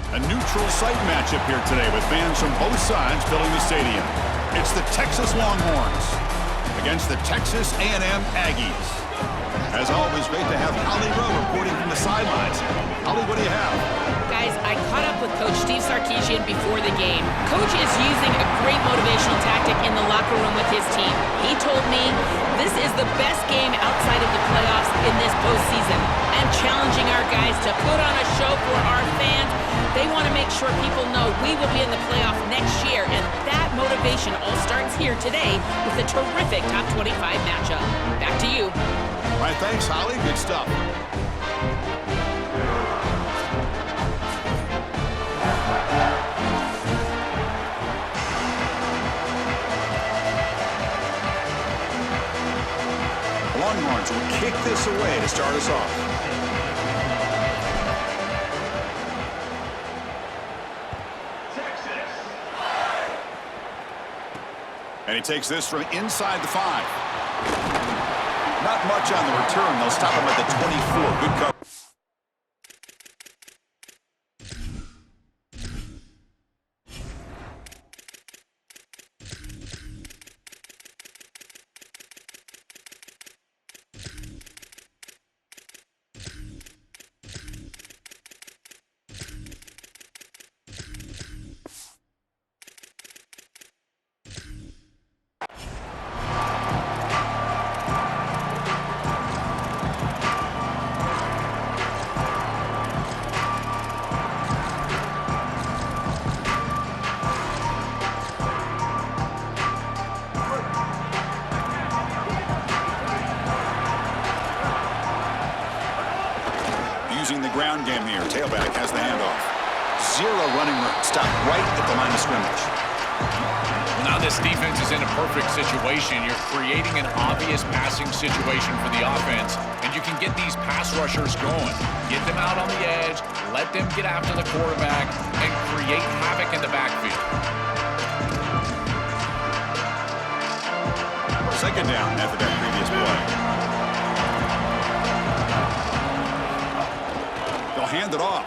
A neutral site matchup here today with fans from both sides filling the stadium. It's the Texas Longhorns against the Texas A&M Aggies. As always, great to have Holly Rowe reporting from the sidelines. Holly, what do you have? Guys, I caught up with Coach Steve Sarkisian before the game. Coach is using a great motivational tactic in the locker room with his team. He told me this is the best game outside of the playoffs in this postseason, and challenging our guys to put on a show for our fans. They want to make sure people know we will be in the playoff next year, and that motivation all starts here today with a terrific top 25 matchup. Back to you. All right, thanks, Holly. Good stuff. The Longhorns will kick this away to start us off. And he takes this from inside the 5. Not much on the return. They'll stop him at the 24. Good cover. ground game here. Tailback has the handoff. Zero running room. Stopped right at the line of scrimmage. Well, now this defense is in a perfect situation. You're creating an obvious passing situation for the offense, and you can get these pass rushers going. Get them out on the edge, let them get after the quarterback, and create havoc in the backfield. Second down after that previous play. They'll hand it off.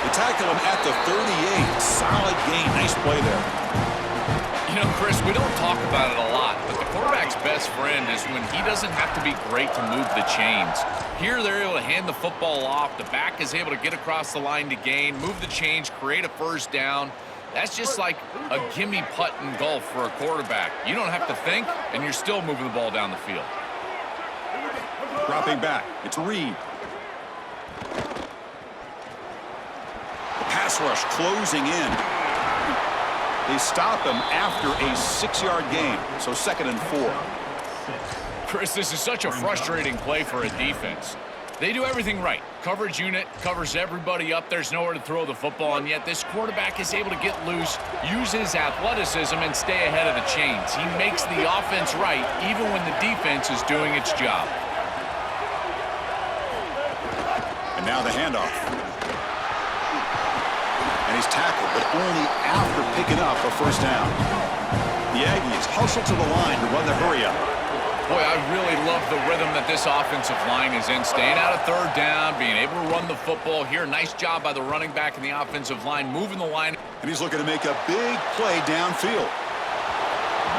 They tackle him at the 38. Solid gain. Nice play there. You know, Chris, we don't talk about it a lot, but the quarterback's best friend is when he doesn't have to be great to move the chains. Here, they're able to hand the football off. The back is able to get across the line to gain, move the chains, create a first down. That's just like a gimme putt in golf for a quarterback. You don't have to think, and you're still moving the ball down the field. Dropping back. It's Reed. The pass rush closing in. They stop him after a 6-yard gain, so 2nd and 4. Chris, this is such a frustrating play for a defense. They do everything right. Coverage unit covers everybody up. There's nowhere to throw the football, and yet this quarterback is able to get loose, use his athleticism, and stay ahead of the chains. He makes the offense right, even when the defense is doing its job. And now the handoff. And he's tackled, but only after picking up a first down. The Aggies hustle to the line to run the hurry-up. Boy, I really love the rhythm that this offensive line is in. Staying out of third down, being able to run the football here. Nice job by the running back and the offensive line, moving the line. And he's looking to make a big play downfield.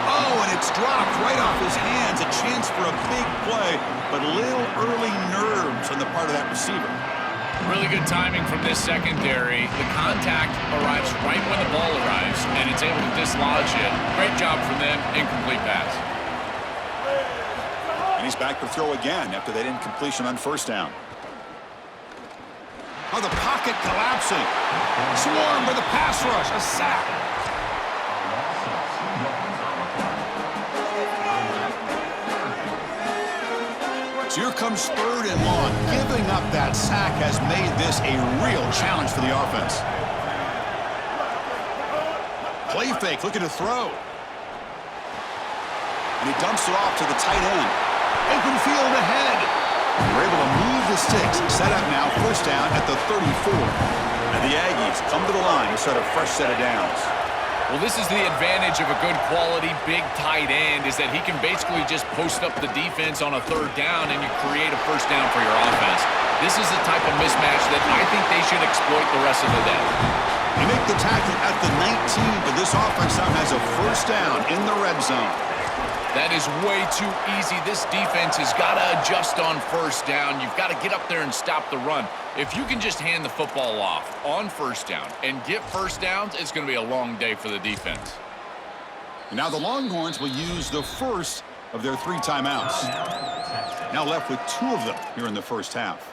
Oh, and it's dropped right off his hands. A chance for a big play, but little early nerves on the part of that receiver. Really good timing from this secondary. The contact arrives right when the ball arrives, and it's able to dislodge it. Great job from them. Incomplete pass. And he's back to throw again after that incompletion on first down. Oh, the pocket collapsing. Swarmed by the pass rush. A sack. So here comes 3rd and long. Giving up that sack has made this a real challenge for the offense. Play fake, looking to throw. And he dumps it off to the tight end. Open field ahead. We're able to move the sticks. Set up now, first down at the 34. And the Aggies come to the line to start a fresh set of downs. Well, this is the advantage of a good quality big tight end, is that he can basically just post up the defense on a third down and you create a first down for your offense. This is the type of mismatch that I think they should exploit the rest of the day. They make the tackle at the 19, but this offense now has a first down in the red zone. That is way too easy. This defense has got to adjust on first down. You've got to get up there and stop the run. If you can just hand the football off on first down and get first downs, it's going to be a long day for the defense. And now the Longhorns will use the first of their 3 timeouts. Now left with 2 of them here in the first half.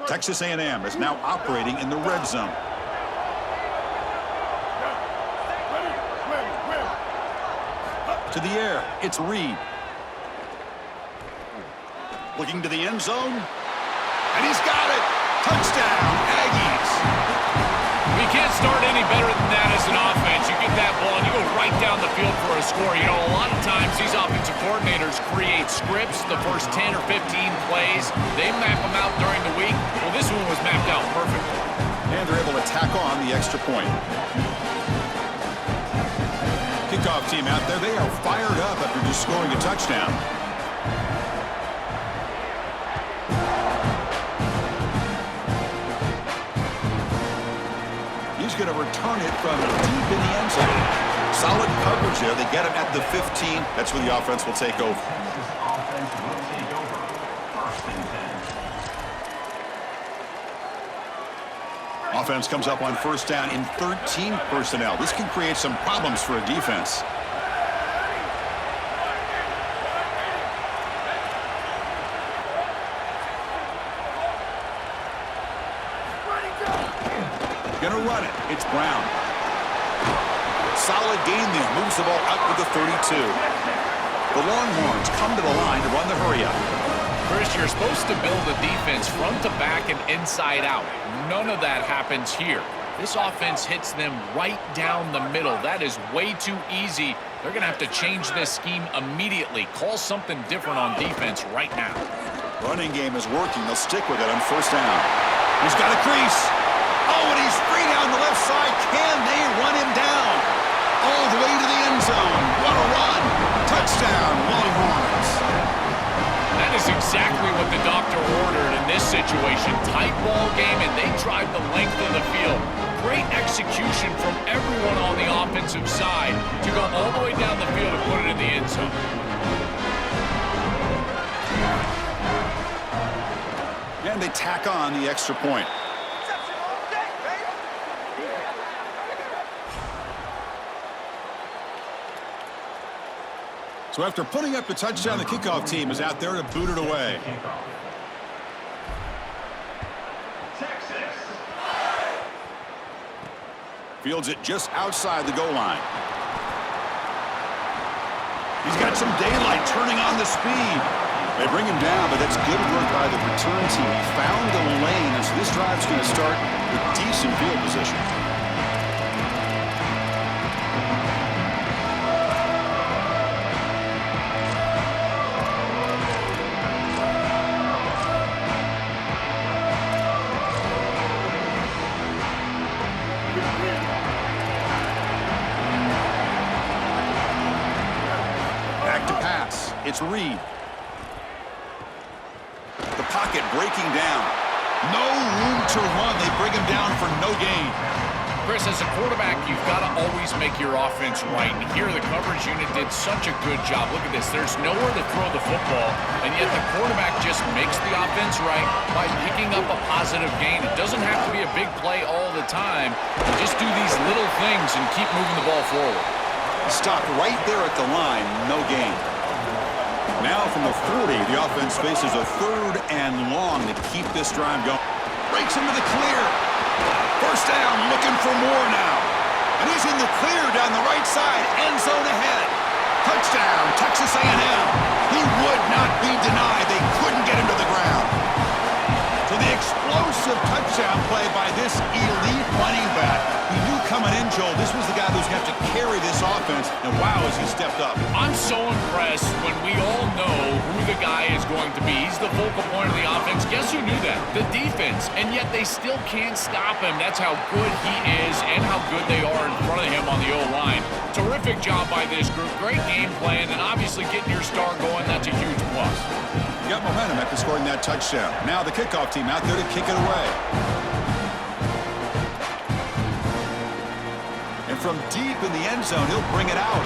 Texas A&M is now operating in the red zone. To the air, it's Reed. Looking to the end zone. And he's got it! Touchdown, Aggies! We can't start any better than that as an offense. You get that ball and you go right down the field for a score. You know, a lot of times these offensive coordinators create scripts, the first 10 or 15 plays. They map them out during the week. Well, this one was mapped out perfectly. And they're able to tack on the extra point. Kickoff team out there, they are fired up after just scoring a touchdown. He's going to return it from deep in the end zone. Solid coverage there. They get him at the 15. That's where the offense will take over. Offense comes up on first down in 13 personnel. This can create some problems for a defense. on it. It's Brown. Solid gain there. Moves the ball out to the 32. The Longhorns come to the line to run the hurry-up. Chris, you're supposed to build a defense front to back and inside out. None of that happens here. This offense hits them right down the middle. That is way too easy. They're going to have to change this scheme immediately. Call something different on defense right now. Running game is working. They'll stick with it on first down. He's got a crease. Oh, and he's free down the left side. Can they run him down? All the way to the end zone. What a run. Touchdown, Longhorns. That is exactly what the doctor ordered in this situation. Tight ball game, and they drive the length of the field. Great execution from everyone on the offensive side to go all the way down the field and put it in the end zone. And they tack on the extra point. So after putting up the touchdown, the kickoff team is out there to boot it away. Fields it just outside the goal line. He's got some daylight turning on the speed. They bring him down, but that's good work by the return team. He found the lane, and so this drive's going to start with decent field position. It's Reed. The pocket breaking down. No room to run. They bring him down for no gain. Chris, as a quarterback, you've got to always make your offense right. And here the coverage unit did such a good job. Look at this. There's nowhere to throw the football, and yet the quarterback just makes the offense right by picking up a positive gain. It doesn't have to be a big play all the time. You just do these little things and keep moving the ball forward. Stopped right there at the line. No gain. Now from the 40, the offense faces a 3rd and long to keep this drive going. Breaks into the clear. First down, looking for more now. And he's in the clear down the right side, end zone ahead. Touchdown, Texas A&M. He would not be denied. They couldn't get him to the ground. So the explosive touchdown play by this elite running back. He knew coming in, Joel, this was the guy who's going to have to carry this offense. And wow, has he stepped up. I'm so impressed when we all know who the guy is going to be. He's the focal point of the offense. Guess who knew that? The defense. And yet they still can't stop him. That's how good he is and how good they are in front of him on the O-line. Terrific job by this group. Great game plan, and obviously getting your star going, that's a huge plus. You got momentum after scoring that touchdown. Now the kickoff team out there to kick it away. And from deep in the end zone, he'll bring it out.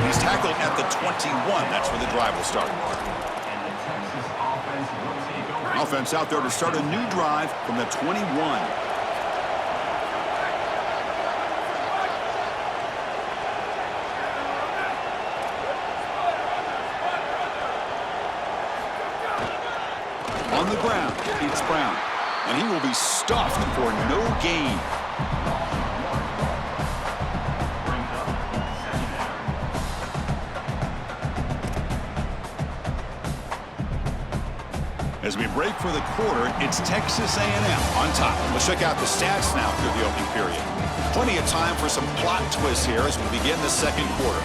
He's tackled at the 21. That's where the drive will start. Offense out there to start a new drive from the 21. On the ground, it's Brown. And he will be stuffed for no gain. As we break for the quarter, it's Texas A&M on top. Let's check out the stats now through the opening period. Plenty of time for some plot twists here as we begin the second quarter.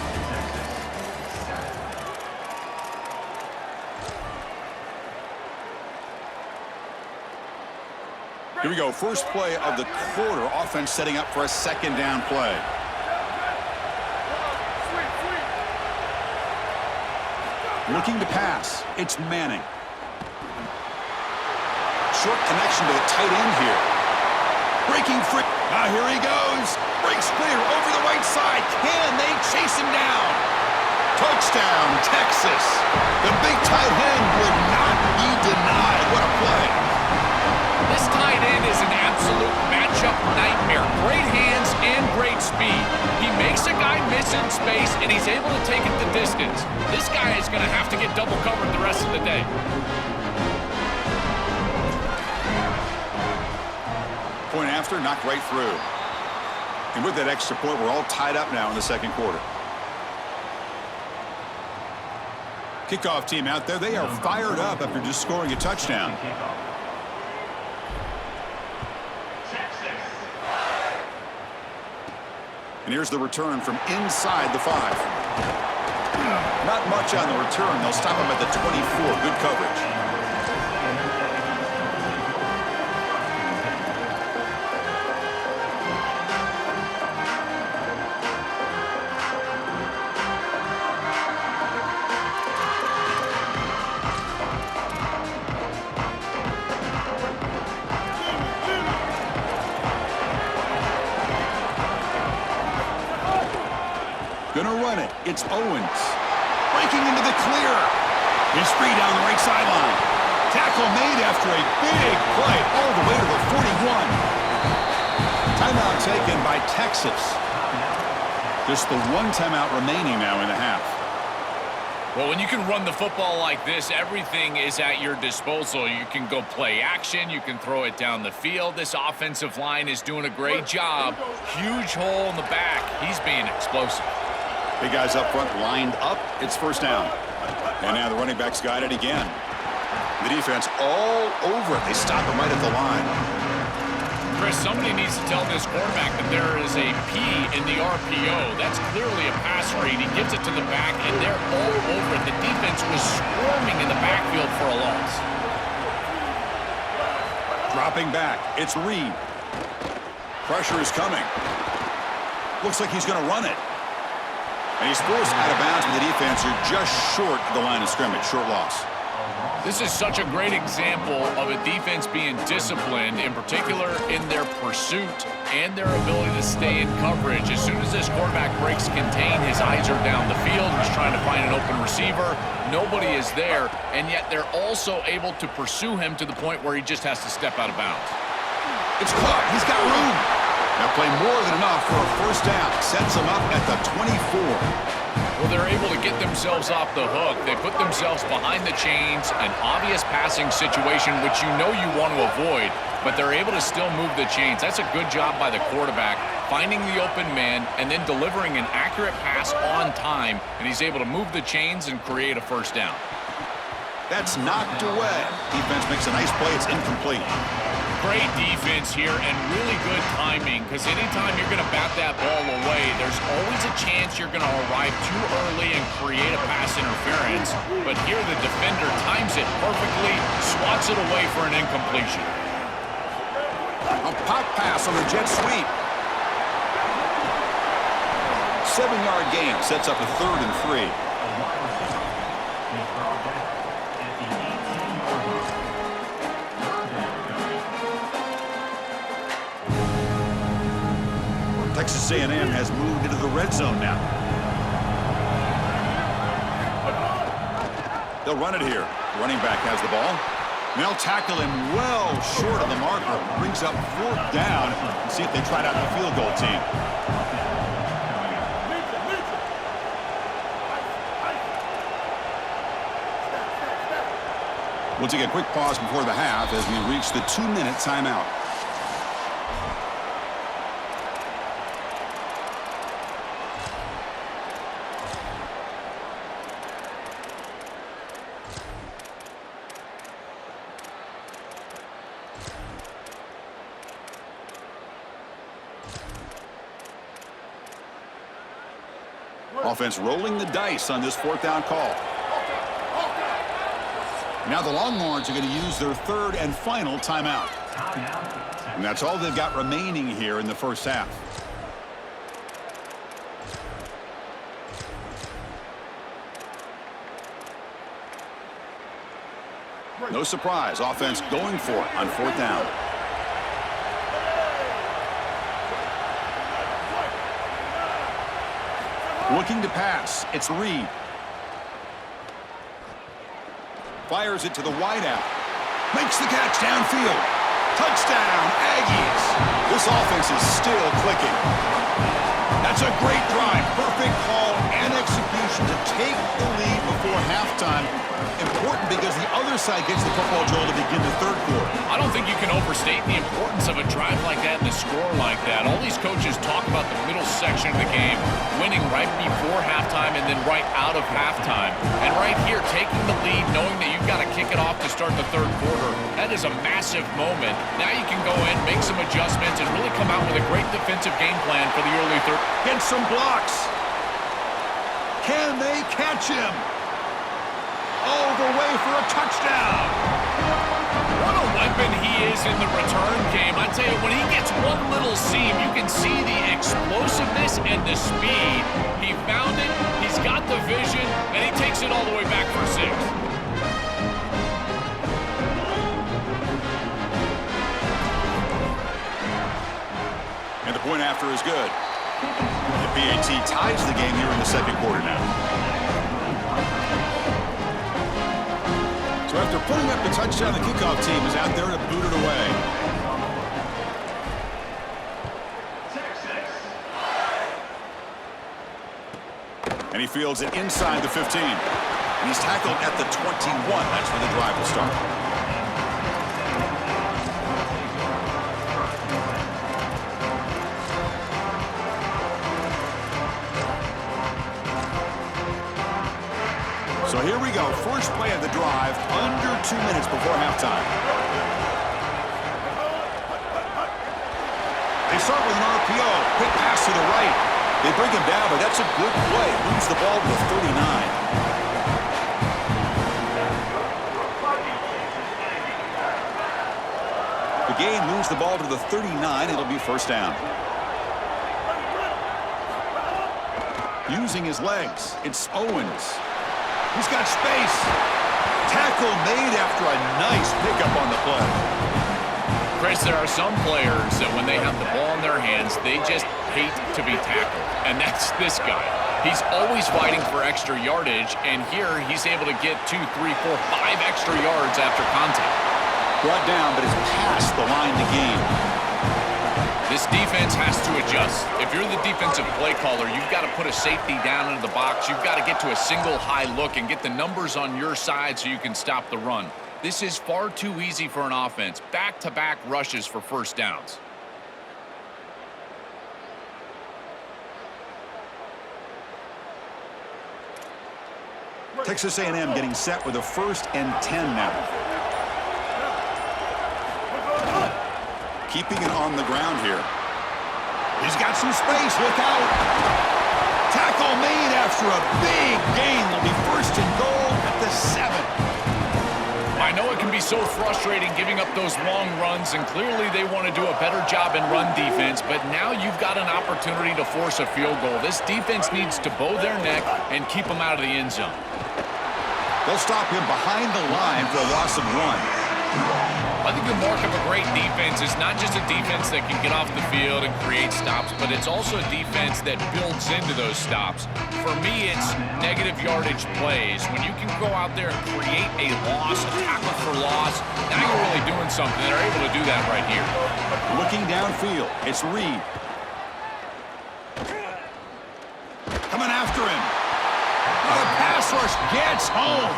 Here we go. First play of the quarter. Offense setting up for a second down play. Looking to pass. It's Manning. Short connection to the tight end here. Breaking free. Now here he goes. Breaks clear over the right side. Can they chase him down? Touchdown, Texas. The big tight end would not be denied. What a play. This tight end is an absolute matchup nightmare. Great hands and great speed. He makes a guy miss in space, and he's able to take it the distance. This guy is going to have to get double covered the rest of the day. Point after, knocked right through. And with that extra point, we're all tied up now in the second quarter. Kickoff team out there, they are fired up after just scoring a touchdown. And here's the return from inside the 5. Not much on the return. They'll stop him at the 24. Good coverage. Gonna run it. It's Owens. Breaking into the clear. He's free down the right sideline. Tackle made after a big play all the way to the 41. Timeout taken by Texas. Just the one timeout remaining now in the half. Well, when you can run the football like this, everything is at your disposal. You can go play action. You can throw it down the field. This offensive line is doing a great job. Huge hole in the back. He's being explosive. Big guys up front lined up. It's first down. And now the running back's got it again. The defense all over it. They stop him right at the line. Chris, somebody needs to tell this quarterback that there is a P in the RPO. That's clearly a pass read. He gives it to the back, and they're all over it. The defense was swarming in the backfield for a loss. Dropping back. It's Reed. Pressure is coming. Looks like he's going to run it. And he's forced out of bounds with the defense. You're just short of the line of scrimmage. Short loss. This is such a great example of a defense being disciplined, in particular in their pursuit and their ability to stay in coverage. As soon as this quarterback breaks contain, his eyes are down the field. He's trying to find an open receiver. Nobody is there, and yet they're also able to pursue him to the point where he just has to step out of bounds. It's caught. He's got room. Now play more than enough for a first down. Sets him up at the 24. Well, they're able to get themselves off the hook. They put themselves behind the chains, an obvious passing situation, which you know you want to avoid, but they're able to still move the chains. That's a good job by the quarterback, finding the open man and then delivering an accurate pass on time, and he's able to move the chains and create a first down. That's knocked away. Defense makes a nice play. It's incomplete. Great defense here and really good timing, because anytime you're going to bat that ball away, there's always a chance you're going to arrive too early and create a pass interference. But here the defender times it perfectly, swats it away for an incompletion. A pop pass on the jet sweep. 7-yard gain sets up a 3rd and 3. Texas A&M has moved into the red zone now. They'll run it here. The running back has the ball. And they'll tackle him well short of the marker. Brings up 4th down. See if they try it out the field goal team. We'll take a quick pause before the half as we reach the 2-minute timeout. Offense rolling the dice on this 4th down call. Now the Longhorns are going to use their 3rd and final timeout. And that's all they've got remaining here in the first half. No surprise, offense going for it on 4th down. Looking to pass. It's Reed. Fires it to the wideout. Makes the catch downfield. Touchdown, Aggies. This offense is still clicking. That's a great drive. Perfect call and execution to take the lead before halftime. Important because the other side gets the football, Joel, to begin the third quarter? I don't think you can overstate the importance of a drive like that and a score like that. All these coaches talk about the middle section of the game, winning right before halftime and then right out of halftime. And right here, taking the lead, knowing that you've got to kick it off to start the third quarter, that is a massive moment. Now you can go in, make some adjustments, and really come out with a great defensive game plan for the early third. Get some blocks. Can they catch him? All the way for a touchdown. What a weapon he is in the return game. I tell you, when he gets one little seam, you can see the explosiveness and the speed. He found it, he's got the vision, and he takes it all the way back for 6. And the point after is good. The PAT ties the game here in the second quarter now. So after putting up the touchdown, the kickoff team is out there to boot it away. And he fields it inside the 15. And he's tackled at the 21. That's where the drive will start. So here we go. First play of the drive, under 2 minutes before halftime. They start with an RPO. Quick pass to the right. They bring him down, but that's a good play. Moves the ball to the 39. The game moves the ball to the 39. It'll be first down. Using his legs, it's Owens. He's got space. Tackle made after a nice pickup on the play. Chris, there are some players that when they have the ball in their hands, they just hate to be tackled. And that's this guy. He's always fighting for extra yardage, and here he's able to get 2, 3, 4, 5 extra yards after contact. Brought down, but is past the line to gain. This defense has to adjust. If you're the defensive play caller, you've got to put a safety down into the box. You've got to get to a single high look and get the numbers on your side so you can stop the run. This is far too easy for an offense. Back-to-back rushes for first downs. Texas A&M getting set with a 1st and 10 now. Keeping it on the ground here. He's got some space. Look out. Tackle made after a big gain. Will be 1st and goal at the 7. I know it can be so frustrating giving up those long runs, and clearly they want to do a better job in run defense, but now you've got an opportunity to force a field goal. This defense needs to bow their neck and keep them out of the end zone. They'll stop him behind the line for a loss of 1. I think the mark of a great defense is not just a defense that can get off the field and create stops, but it's also a defense that builds into those stops. For me, it's negative yardage plays. When you can go out there and create a loss, a tackle for loss, now you're really doing something. They're able to do that right here. Looking downfield, it's Reed. Coming after him. The pass rush gets home.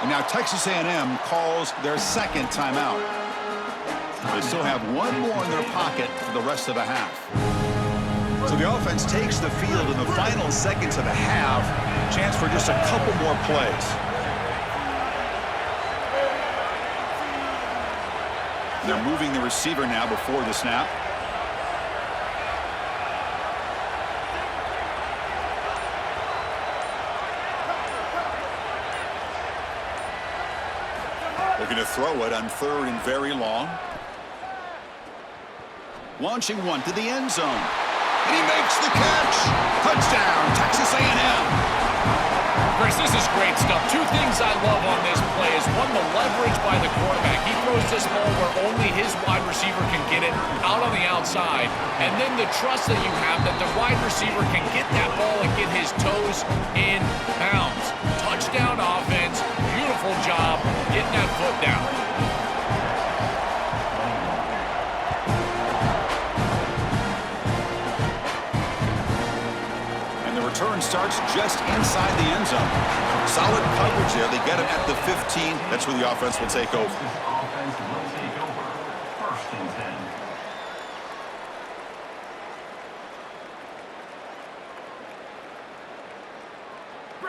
And now Texas A&M calls their 2nd timeout. They still have 1 more in their pocket for the rest of the half. So the offense takes the field in the final seconds of the half. Chance for just a couple more plays. They're moving the receiver now before the snap. Looking to throw it on 3rd and very long. Launching one to the end zone. And he makes the catch. Touchdown, Texas A&M. Chris, this is great stuff. 2 things I love on this play is, 1, the leverage by the quarterback. He throws this ball where only his wide receiver can get it out on the outside. And then the trust that you have that the wide receiver can get that ball and get his toes in bounds. Touchdown offense. Beautiful job getting that foot down. return starts just inside the end zone. Solid coverage there. They get him at the 15. That's where the offense will take over. First and 10.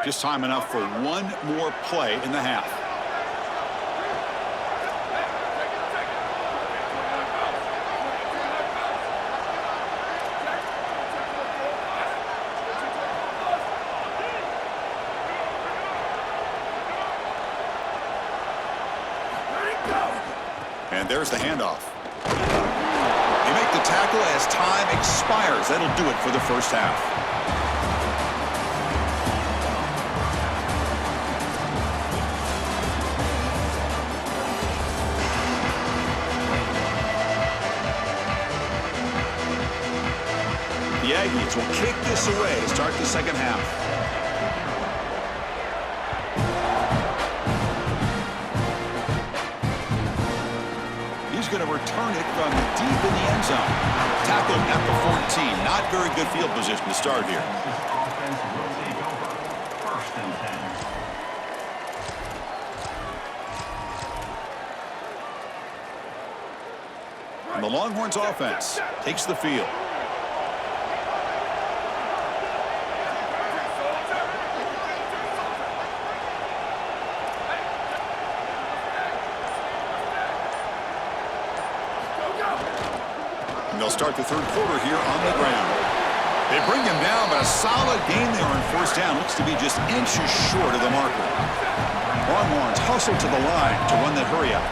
Just time enough for one more play in the half. And there's the handoff. They make the tackle as time expires. That'll do it for the first half. The Aggies will kick this away to start the second half. He's going to return it from deep in the end zone. Tackled at the 14. Not very good field position to start here. First and 10. And the Longhorns offense takes the field. And they'll start the third quarter here on the ground. They bring him down, but a solid game there on first down. Looks to be just inches short of the marker. Longhorns hustle to the line to run that hurry out.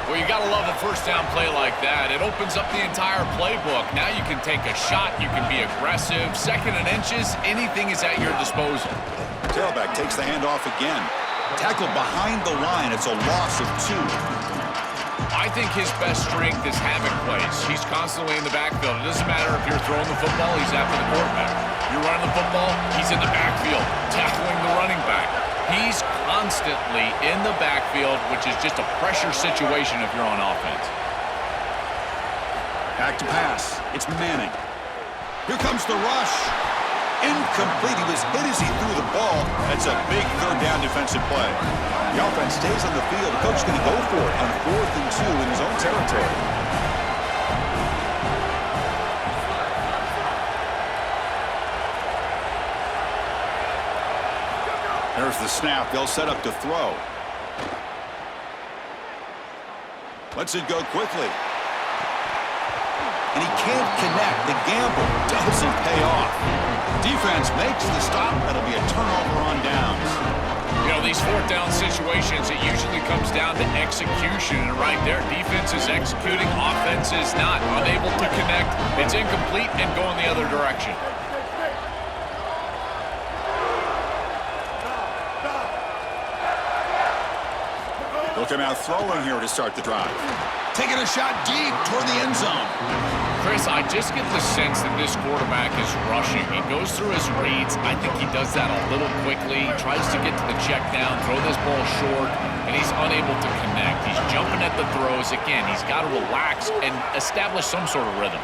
Well, you got to love a first down play like that. It opens up the entire playbook. Now you can take a shot. You can be aggressive. Second and inches, anything is at your disposal. Tailback takes the handoff again. Tackled behind the line. It's a loss of 2. I think his best strength is having plays. He's constantly in the backfield. It doesn't matter if you're throwing the football, he's after the quarterback. You're running the football, he's in the backfield, tackling the running back. He's constantly in the backfield, which is just a pressure situation if you're on offense. Back to pass. It's Manning. Here comes the rush. Incomplete. He was hit as he threw the ball. That's a big third down defensive play. The offense stays on the field. The coach is going to go for it on 4th and 2 in his own territory. There's the snap. They'll set up to throw. Lets it go quickly. And he can't connect. The gamble doesn't pay off. Defense makes the stop. That'll be a turnover on downs. You know, these fourth down situations, it usually comes down to execution. And right there, defense is executing, offense is not. Unable to connect. It's incomplete and going the other direction. Looking out throwing here to start the drive. Taking a shot deep toward the end zone. Chris, I just get the sense that this quarterback is rushing. He goes through his reads. I think he does that a little quickly. Tries to get to the check down, throw this ball short, and he's unable to connect. He's jumping at the throws. Again, he's got to relax and establish some sort of rhythm.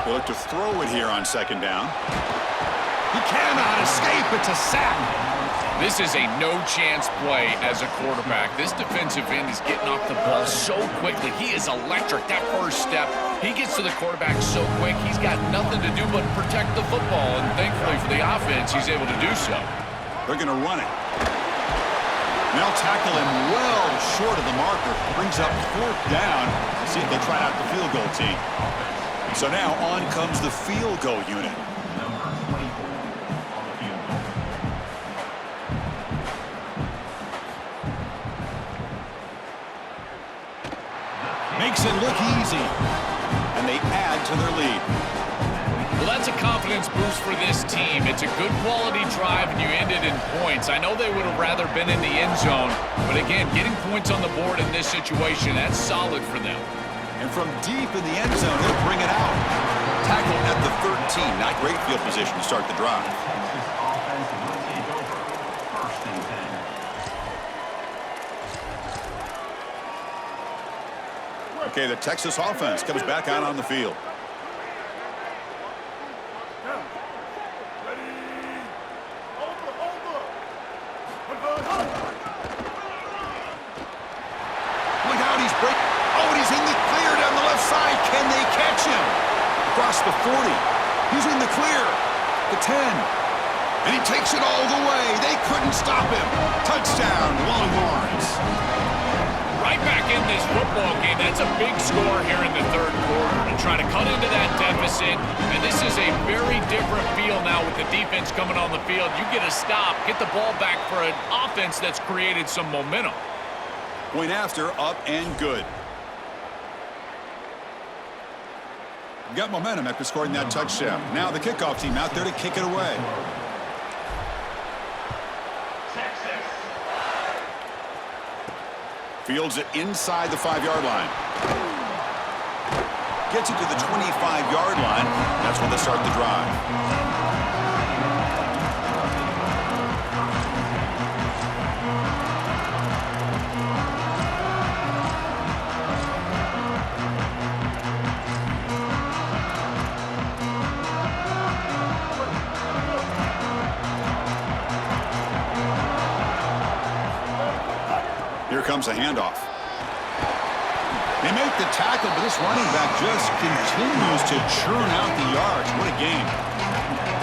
They look to throw it here on second down. He cannot escape. It's a sack. This is a no-chance play as a quarterback. This defensive end is getting off the ball so quickly. He is electric. That first step, he gets to the quarterback so quick, he's got nothing to do but protect the football. And thankfully for the offense, he's able to do so. They're going to run it. They'll tackle him well short of the marker. Brings up 4th down. See if they try out the field goal team. So now on comes the field goal unit. Makes it look easy. And they add to their lead. Well, that's a confidence boost for this team. It's a good quality drive, and you end it in points. I know they would have rather been in the end zone, but again, getting points on the board in this situation, that's solid for them. And from deep in the end zone, they'll bring it out. Tackle at the 13. Not great field position to start the drive. Okay, the Texas offense comes back out on the field. Look out, he's breaking. Oh, and he's in the clear down the left side. Can they catch him? Across the 40. He's in the clear. The 10. And he takes it all the way. They couldn't stop him. Touchdown, Longhorns. Right back in this football game. That's a big score here in the third quarter to try to cut into that deficit. And this is a very different feel now with the defense coming on the field. You get a stop, get the ball back for an offense that's created some momentum. Point after, up and good. Got momentum after scoring that touchdown. Now the kickoff team out there to kick it away. Fields it inside the 5-yard line. Gets it to the 25-yard line. That's when they start the drive. Here comes a handoff. They make the tackle, but this running back just continues to churn out the yards. What a game.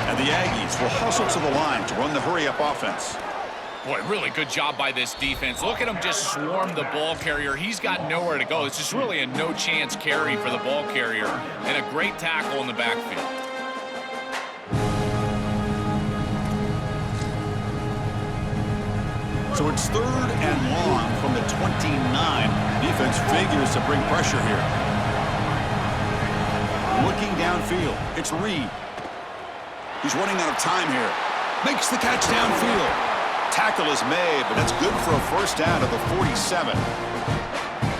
And the Aggies will hustle to the line to run the hurry-up offense. Boy, really good job by this defense. Look at him just swarm the ball carrier. He's got nowhere to go. It's just really a no-chance carry for the ball carrier and a great tackle in the backfield. So it's 3rd and long from the 29. Defense figures to bring pressure here. Looking downfield, it's Reed. He's running out of time here. Makes the catch downfield. Tackle is made, but that's good for a first down at the 47.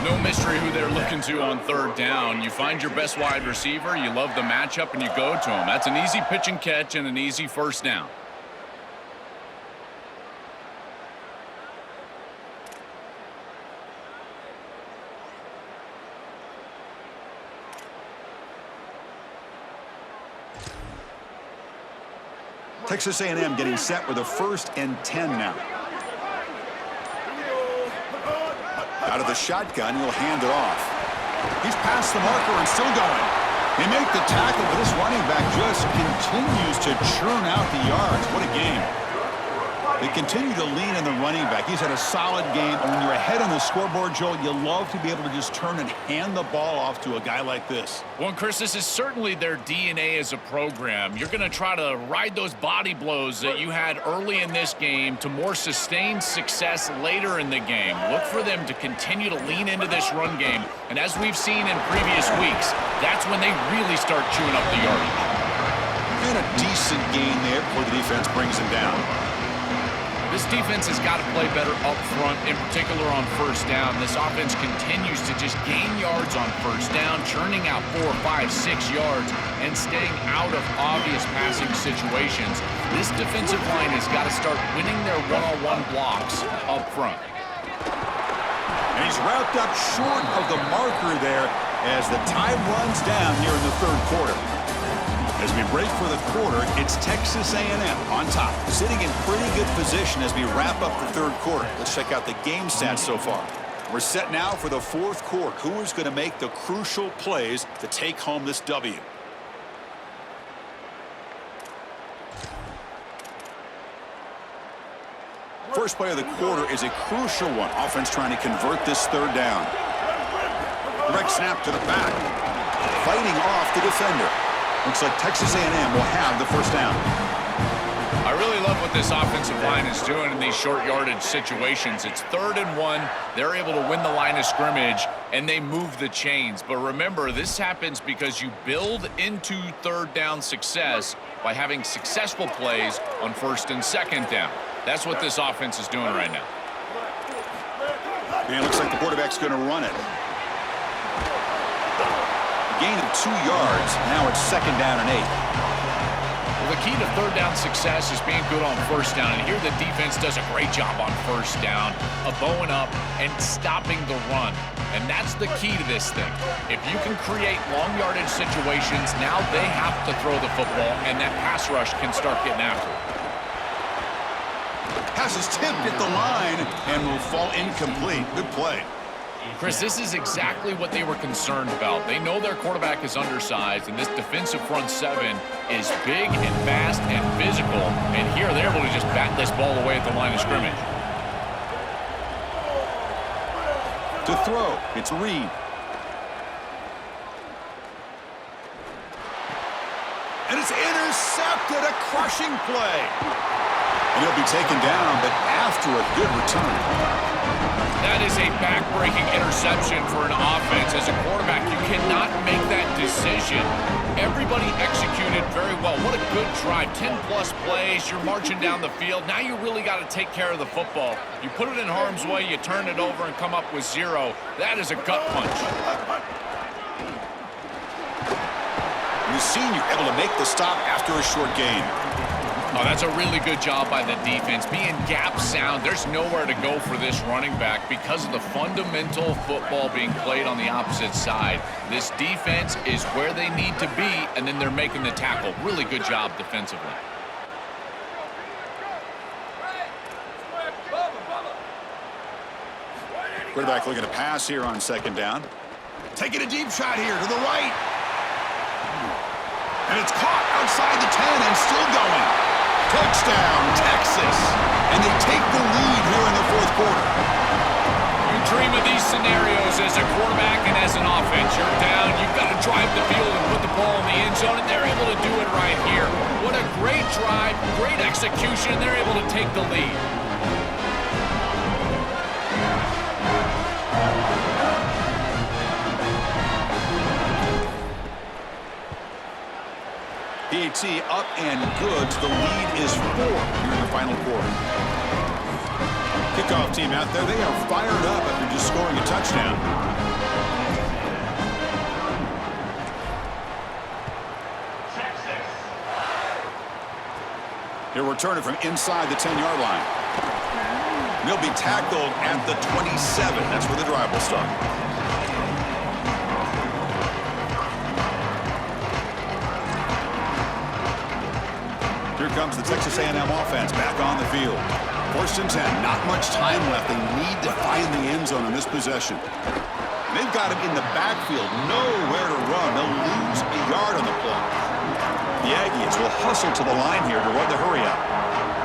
No mystery who they're looking to on 3rd down. You find your best wide receiver, you love the matchup, and you go to him. That's an easy pitch and catch and an easy first down. Texas A&M getting set with a 1st and 10 now. Out of the shotgun, he'll hand it off. He's past the marker and still going. They make the tackle, but this running back just continues to churn out the yards. What a game. They continue to lean in the running back. He's had a solid game. And when you're ahead on the scoreboard, Joel, you love to be able to just turn and hand the ball off to a guy like this. Well, Chris, this is certainly their DNA as a program. You're going to try to ride those body blows that you had early in this game to more sustained success later in the game. Look for them to continue to lean into this run game. And as we've seen in previous weeks, that's when they really start chewing up the yardage. And a decent gain there before the defense brings him down. This defense has got to play better up front, in particular on 1st down. This offense continues to just gain yards on 1st down, churning out 4, 5, 6 yards, and staying out of obvious passing situations. This defensive line has got to start winning their one-on-one blocks up front. And he's wrapped up short of the marker there as the time runs down here in the 3rd quarter. As we break for the quarter, it's Texas A&M on top, sitting in pretty good position as we wrap up the 3rd quarter. Let's check out the game stats so far. We're set now for the 4th quarter. Who is going to make the crucial plays to take home this W? First play of the quarter is a crucial one. Offense trying to convert this 3rd down. Direct snap to the back. Fighting off the defender. Looks like Texas A&M will have the first down. I really love what this offensive line is doing in these short yardage situations. It's 3rd and 1. They're able to win the line of scrimmage, and they move the chains. But remember, this happens because you build into 3rd down success by having successful plays on 1st and 2nd down. That's what this offense is doing right now. And it looks like the quarterback's going to run it. Gain of 2 yards. Now it's 2nd down and 8. Well, the key to 3rd down success is being good on 1st down. And here the defense does a great job on 1st down of bowing up and stopping the run. And that's the key to this thing. If you can create long yardage situations, now they have to throw the football, and that pass rush can start getting after it. Pass is tipped at the line and will fall incomplete. Good play. Chris, this is exactly what they were concerned about. They know their quarterback is undersized, and this defensive front seven is big and fast and physical. And here they're able to just bat this ball away at the line of scrimmage. To throw, it's Reed. And it's intercepted, a crushing play. And he'll be taken down, but after a good return. That is a back-breaking interception for an offense. As a quarterback, you cannot make that decision. Everybody executed very well. What a good drive. 10-plus plays. You're marching down the field. Now you really got to take care of the football. You put it in harm's way, you turn it over and come up with 0. That is a gut punch. The senior able to make the stop after a short gain. Oh, that's a really good job by the defense. Being gap sound, there's nowhere to go for this running back because of the fundamental football being played on the opposite side. This defense is where they need to be, and then they're making the tackle. Really good job defensively. Quarterback looking to pass here on second down. Taking a deep shot here to the right. And it's caught outside the 10 and still going. Touchdown, Texas. And they take the lead here in the fourth quarter. You dream of these scenarios as a quarterback and as an offense. You're down, you've got to drive the field and put the ball in the end zone, and they're able to do it right here. What a great drive, great execution. They're able to take the lead. PAT up and good. The lead is 4 here in the final quarter. Kickoff team out there. They are fired up after just scoring a touchdown. He'll return it from inside the 10-yard line. He'll be tackled at the 27. That's where the drive will start. Here comes the Texas A&M offense back on the field. 1st and 10, not much time left. They need to find the end zone on this possession. They've got him in the backfield, nowhere to run. They'll lose a yard on the play. The Aggies will hustle to the line here to run the hurry up.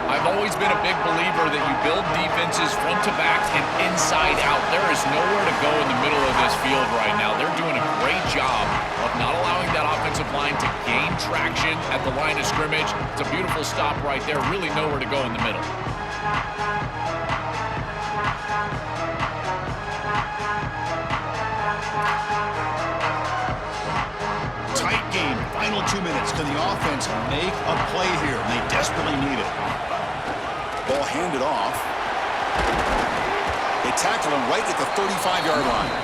I've always been a big believer that you build defenses front to back and inside out. There is nowhere to go in the middle of this field right now. They're doing a great job of not allowing that offensive line to gain traction at the line of scrimmage. It's a beautiful stop right there. Really nowhere to go in the middle. Tight game. Final 2 minutes. Can the offense make a play here? They desperately need it. Ball handed off. They tackle him right at the 35-yard line.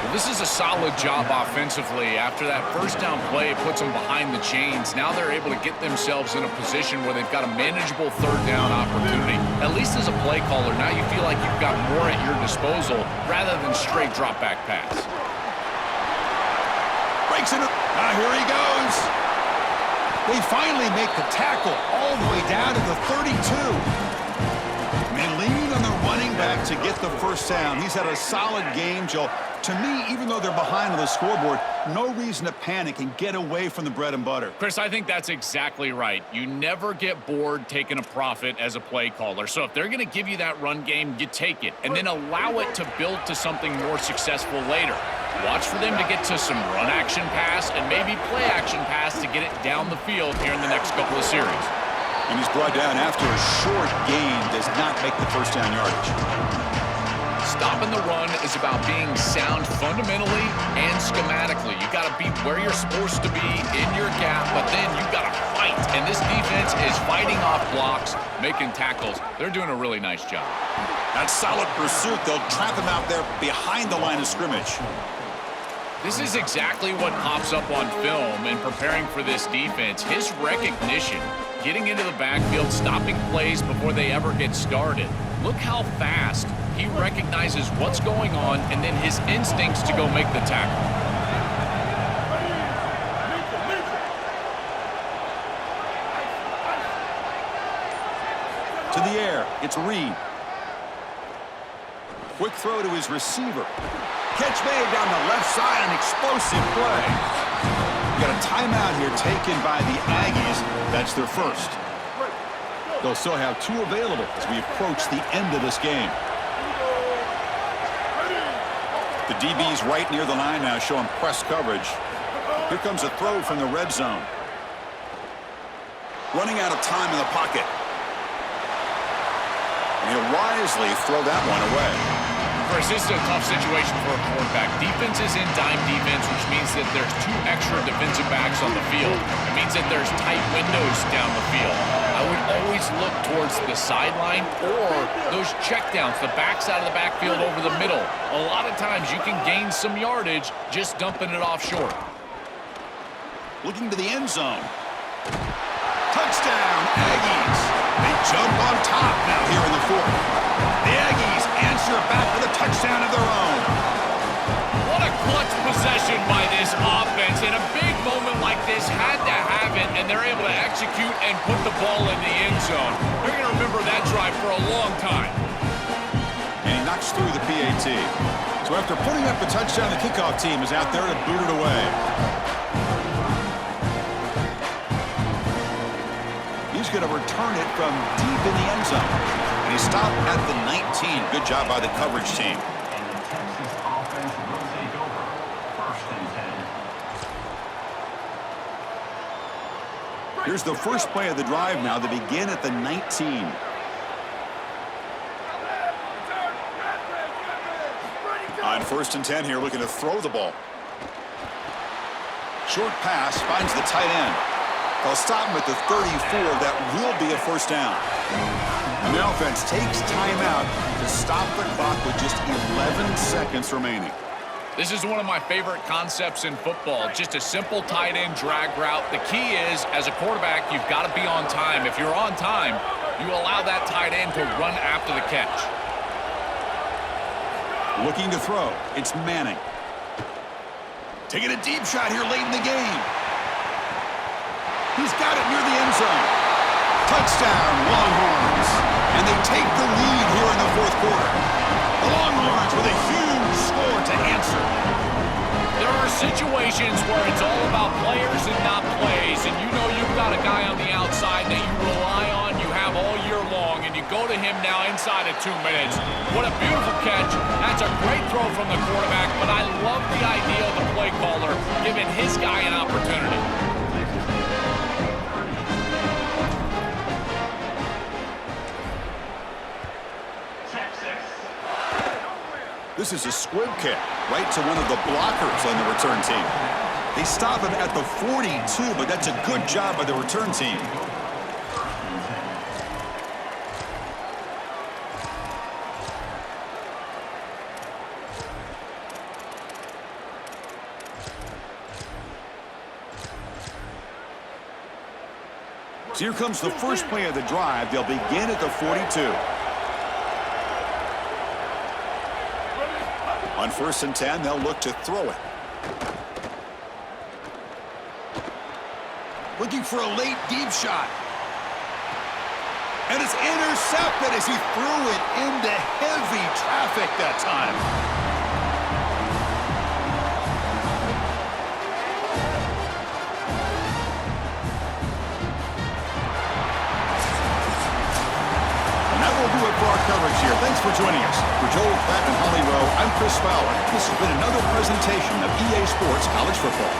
Well, this is a solid job offensively. After that first down play, it puts them behind the chains. Now they're able to get themselves in a position where they've got a manageable third down opportunity. At least as a play caller, now you feel like you've got more at your disposal rather than straight drop back pass. Breaks it. Here he goes. They finally make the tackle all the way down to the 32. They lean on the running back to get the first down. He's had a solid game, Joe. To me, even though they're behind on the scoreboard, no reason to panic and get away from the bread and butter. Chris, I think that's exactly right. You never get bored taking a profit as a play caller. So if they're going to give you that run game, you take it and then allow it to build to something more successful later. Watch for them to get to some run action pass and maybe play action pass to get it down the field here in the next couple of series. And he's brought down after a short gain, does not make the first down yardage. Stopping the run is about being sound fundamentally and schematically. You got to be where you're supposed to be in your gap, but then you got to fight. And this defense is fighting off blocks, making tackles. They're doing a really nice job. That solid pursuit, they'll trap him out there behind the line of scrimmage. This is exactly what pops up on film in preparing for this defense. His recognition, getting into the backfield, stopping plays before they ever get started. Look how fast he recognizes what's going on and then his instincts to go make the tackle. To the air, it's Reed. Quick throw to his receiver. Catch made down the left side, an explosive play. We got a timeout here taken by the Aggies. That's their first. They'll still have 2 available as we approach the end of this game. The DB's right near the line now, showing press coverage. Here comes a throw from the red zone. Running out of time in the pocket. And he'll wisely throw that one away. Chris, this is a tough situation for a quarterback. Defense is in dime defense, which means that there's 2 extra defensive backs on the field. It means that there's tight windows down the field. I would always look towards the sideline or those checkdowns, the backside of the backfield over the middle. A lot of times you can gain some yardage just dumping it off short. Looking to the end zone. Touchdown, Aggies. They jump on top now here in the 4th. The Aggies answer back with a touchdown of their own. What a clutch possession by this offense. In a big moment like this, had to have it, and they're able to execute and put the ball in the end zone. They're going to remember that drive for a long time. And he knocks through the PAT. So after putting up the touchdown, the kickoff team is out there to boot it away. He's going to return it from deep in the end zone. And he stopped at the 19. Good job by the coverage team. And the Texas offense will take over. 1st and 10. Here's the first play of the drive now. They begin at the 19. On 1st and 10 here, looking to throw the ball. Short pass finds the tight end. They'll stop him at the 34. That will be a first down. And the offense takes timeout to stop the clock with just 11 seconds remaining. This is one of my favorite concepts in football, just a simple tight end drag route. The key is, as a quarterback, you've got to be on time. If you're on time, you allow that tight end to run after the catch. Looking to throw, it's Manning. Taking a deep shot here late in the game. He's got it near the end zone. Touchdown, Longhorns. And they take the lead here in the 4th quarter. The Longhorns with a huge score to answer. There are situations where it's all about players and not plays, and you know you've got a guy on the outside that you rely on, you have all year long, and you go to him now inside of 2 minutes. What a beautiful catch. That's a great throw from the quarterback, but I love the idea of the play caller giving his guy an opportunity. This is a squib kick right to one of the blockers on the return team. They stop him at the 42, but that's a good job by the return team. So here comes the first play of the drive. They'll begin at the 42. On 1st and 10, they'll look to throw it. Looking for a late deep shot. And it's intercepted as he threw it into heavy traffic that time. And that will do it for our coverage here. Thanks for joining us. For Joel Klatt and Holly Rowe, I'm Chris Fowler. This has been another presentation of EA Sports College Football.